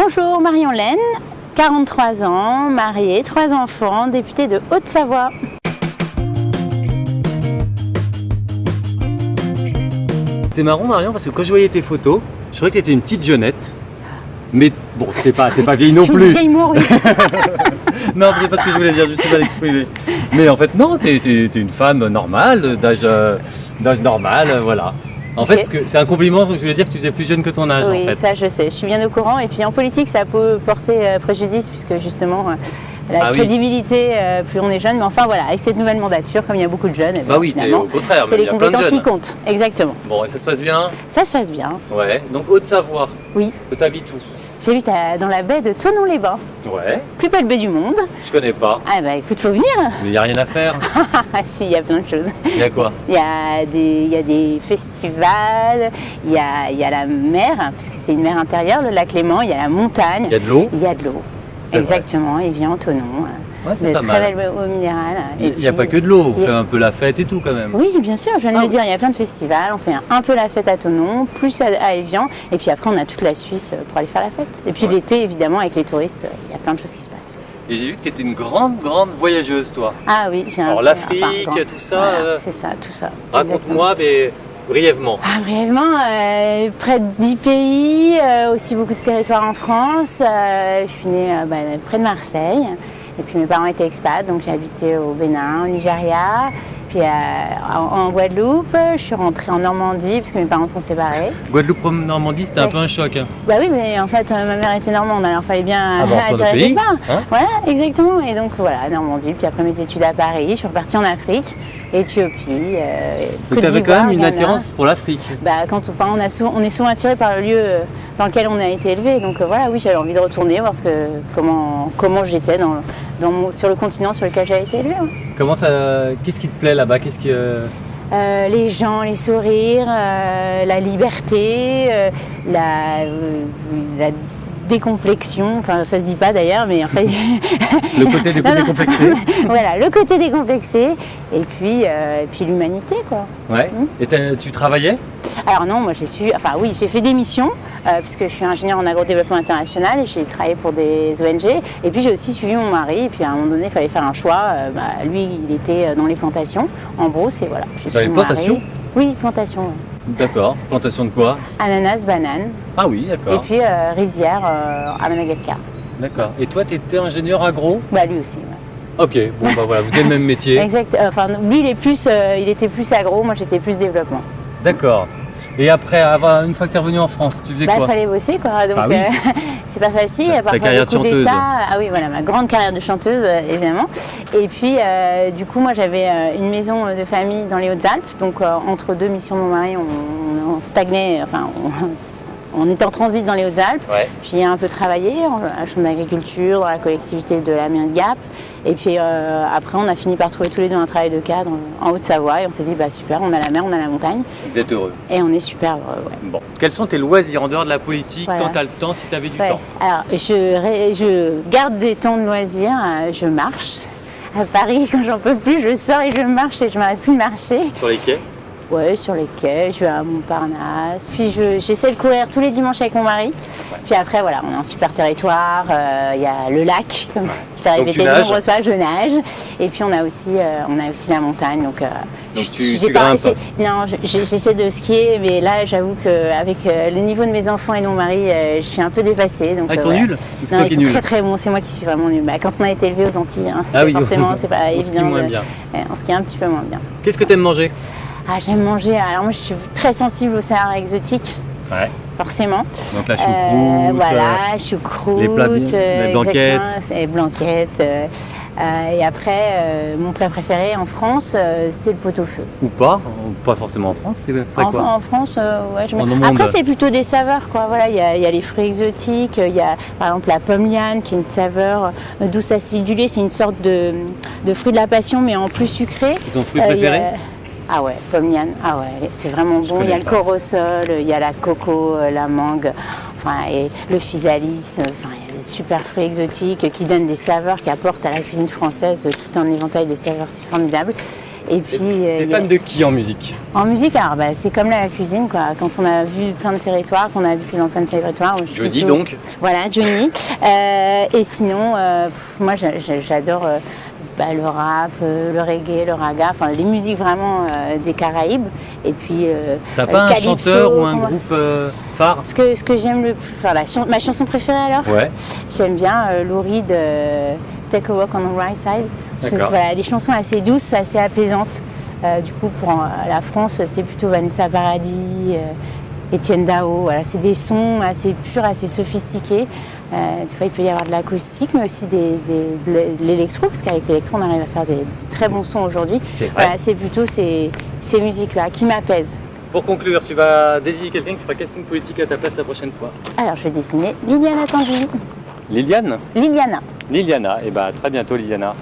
Bonjour, Marion Laine, 43 ans, mariée, 3 enfants, députée de Haute-Savoie. C'est marrant Marion parce que quand je voyais tes photos, je trouvais que tu étais une petite jeunette. Mais bon, t'es pas vieille non plus. Je suis une vieille morue. Non, c'est pas ce que je voulais dire, je sais pas l'exprimer. Mais en fait non, t'es une femme normale, d'âge normal, voilà. En Okay. fait, c'est un compliment que je voulais dire que tu faisais plus jeune que ton âge. Oui, en fait. ça je sais, je suis bien au courant. Et puis en politique, ça peut porter préjudice puisque justement la crédibilité, plus on est jeune. Mais enfin voilà, avec cette nouvelle mandature, comme il y a beaucoup de jeunes, Bah oui, finalement, au contraire, c'est il les y a plein de compétences qui jeunes. comptent. Exactement. Bon, et ça se passe bien? Ça se passe bien. Ouais. Donc Haute-Savoie. Oui. T'habites où? J'habite dans la baie de Thonon-les-Bains. Ouais. Plus belle baie du monde. Je connais pas. Ah bah écoute, faut venir. Mais il n'y a rien à faire. Ah si, il y a plein de choses. Il y a quoi? Il y a des festivals, il y a la mer, puisque c'est une mer intérieure, le lac Léman, il y a la montagne. Il y a de l'eau? Il y a de l'eau. C'est Exactement, et vient en Thonon. Ouais, c'est de pas très mal. belle eau minérale. Il n'y a pas que de l'eau, on fait un peu la fête et tout quand même. Oui, bien sûr, je viens de le dire, il y a plein de festivals, on fait un peu la fête à Thonon, plus à Évian, et puis après on a toute la Suisse pour aller faire la fête. Et puis l'été, évidemment, avec les touristes, il y a plein de choses qui se passent. Et j'ai vu que tu étais une grande voyageuse toi. Ah oui, j'ai Alors l'Afrique, tout ça. Voilà, c'est ça, tout ça. Raconte-moi, mais brièvement. Ah, brièvement, près de 10 pays, aussi beaucoup de territoires en France. Je suis née près de Marseille. Et puis mes parents étaient expats, donc j'ai habité au Bénin, au Nigeria, puis en Guadeloupe. Je suis rentrée en Normandie parce que mes parents sont séparés. Guadeloupe-Normandie, c'était un peu un choc. Hein. Bah oui, mais en fait ma mère était normande, alors il fallait bien retourner au pays, quelque part. hein. Voilà, exactement. Et donc voilà, Normandie. Puis après mes études à Paris, je suis repartie en Afrique, Éthiopie, Donc tu avais quand même une attirance pour l'Afrique. Bah, on est souvent attiré par le lieu dans lequel on a été élevé. Donc voilà, oui, j'avais envie de retourner voir comment j'étais sur le continent sur lequel j'ai été élevée. Hein. Qu'est-ce qui te plaît là-bas? Les gens, les sourires, la liberté, la décomplexion, enfin ça se dit pas d'ailleurs, mais en fait... Le côté décomplexé. Voilà, le côté décomplexé, et puis l'humanité, quoi. Ouais. Et tu travaillais? Alors non, moi j'ai fait des missions, puisque je suis ingénieure en agrodéveloppement international et j'ai travaillé pour des ONG. Et puis j'ai aussi suivi mon mari, et puis à un moment donné, il fallait faire un choix. Lui, il était dans les plantations, en brousse, et voilà. Dans les plantations? Oui, plantations. Ouais. D'accord. Plantation de quoi? Ananas, bananes. Ah oui, d'accord. Et puis rizière à Madagascar. D'accord. Et toi, tu étais ingénieur agro? Bah lui aussi, ouais. Ok, bon bah voilà, vous avez le même métier. Exact. Enfin, lui, il était plus agro, moi j'étais plus développement. D'accord. Et après, une fois que tu es revenu en France, tu faisais quoi? Il fallait bosser, quoi. Donc, oui. c'est pas facile. Il y a Ta parfois carrière de beaucoup chanteuse. d'états. Ah oui, voilà, ma grande carrière de chanteuse, évidemment. Et puis, du coup, moi, j'avais une maison de famille dans les Hautes-Alpes. Donc, entre deux missions de mon mari, on stagnait. Enfin, on était en transit dans les Hautes-Alpes. Ouais. J'y ai un peu travaillé à la chambre d'agriculture, dans la collectivité de la mairie de Gap. Et puis après, on a fini par trouver tous les deux un travail de cadre en Haute-Savoie. Et on s'est dit, bah super, on a la mer, on a la montagne. Vous êtes heureux. Et on est super heureux, ouais. Bon. Quels sont tes loisirs en dehors de la politique, Voilà. quand tu as le temps, si tu avais du Ouais. temps? Alors, je garde des temps de loisirs, je marche. À Paris, quand j'en peux plus, je sors et je marche et je m'arrête plus de marcher. Sur les quais? Ouais, sur les quais, je vais à Montparnasse. Puis j'essaie de courir tous les dimanches avec mon mari. Ouais. Puis après, voilà, on est en super territoire. Il y a le lac, comme je l'ai répété de nombreuses fois, je nage. Et puis on a aussi la montagne. Donc tu grimpes? Non, j'essaie de skier, mais là, j'avoue qu'avec le niveau de mes enfants et de mon mari, je suis un peu dépassée. Donc, ils sont nuls? Non, ils sont très très bons. C'est moi qui suis vraiment nulle. Bah, quand on a été élevé aux Antilles, hein, forcément, c'est pas évident. On skie moins bien. On skie un petit peu moins bien. Qu'est-ce que tu aimes manger? Ah, j'aime manger. Alors moi, je suis très sensible aux saveurs exotiques. Ouais. Forcément. Donc la choucroute. Voilà, choucroute. Les blanquettes. Les blanquettes. Et après, mon plat préféré en France, c'est le pot-au-feu. Ou pas forcément en France, c'est quoi? En France, ouais. Après, c'est plutôt des saveurs, quoi. Voilà, il y a les fruits exotiques. Il y a par exemple la pomme liane, qui est une saveur douce acidulée. C'est une sorte de fruit de la passion, mais en plus sucré. C'est ton fruit préféré? Ah ouais, pomme liane, ah ouais, c'est vraiment bon. Il y a le corosol, il y a la coco, la mangue, enfin, et le physalis, enfin, il y a des super fruits exotiques qui donnent des saveurs, qui apportent à la cuisine française tout un éventail de saveurs si formidable. Et puis, T'es fan de qui en musique? en musique, alors c'est comme la cuisine, quoi. Quand on a vu plein de territoires, qu'on a habité dans plein de territoires. Johnny donc. Voilà, Johnny. Et sinon, moi j'adore le rap, le reggae, le raga, enfin les musiques vraiment des Caraïbes. Et puis T'as pas un calypso, chanteur ou un groupe phare? Ce que j'aime le plus, enfin ma chanson préférée alors. Ouais. J'aime bien Lou Reed, Take a Walk on the Right Side. D'accord. Voilà, des chansons assez douces, assez apaisantes. Du coup, pour la France, c'est plutôt Vanessa Paradis, Étienne Dao. Voilà, c'est des sons assez purs, assez sophistiqués. Des fois, il peut y avoir de l'acoustique, mais aussi de l'électro, parce qu'avec l'électro, on arrive à faire des très bons sons aujourd'hui. Voilà, c'est plutôt ces musiques-là qui m'apaisent. Pour conclure, tu vas désigner quelqu'un qui fera casting politique à ta place la prochaine fois. Alors, je vais dessiner Liliana Tanguy. Liliane? Liliana. Liliana, et bah à très bientôt Liliana.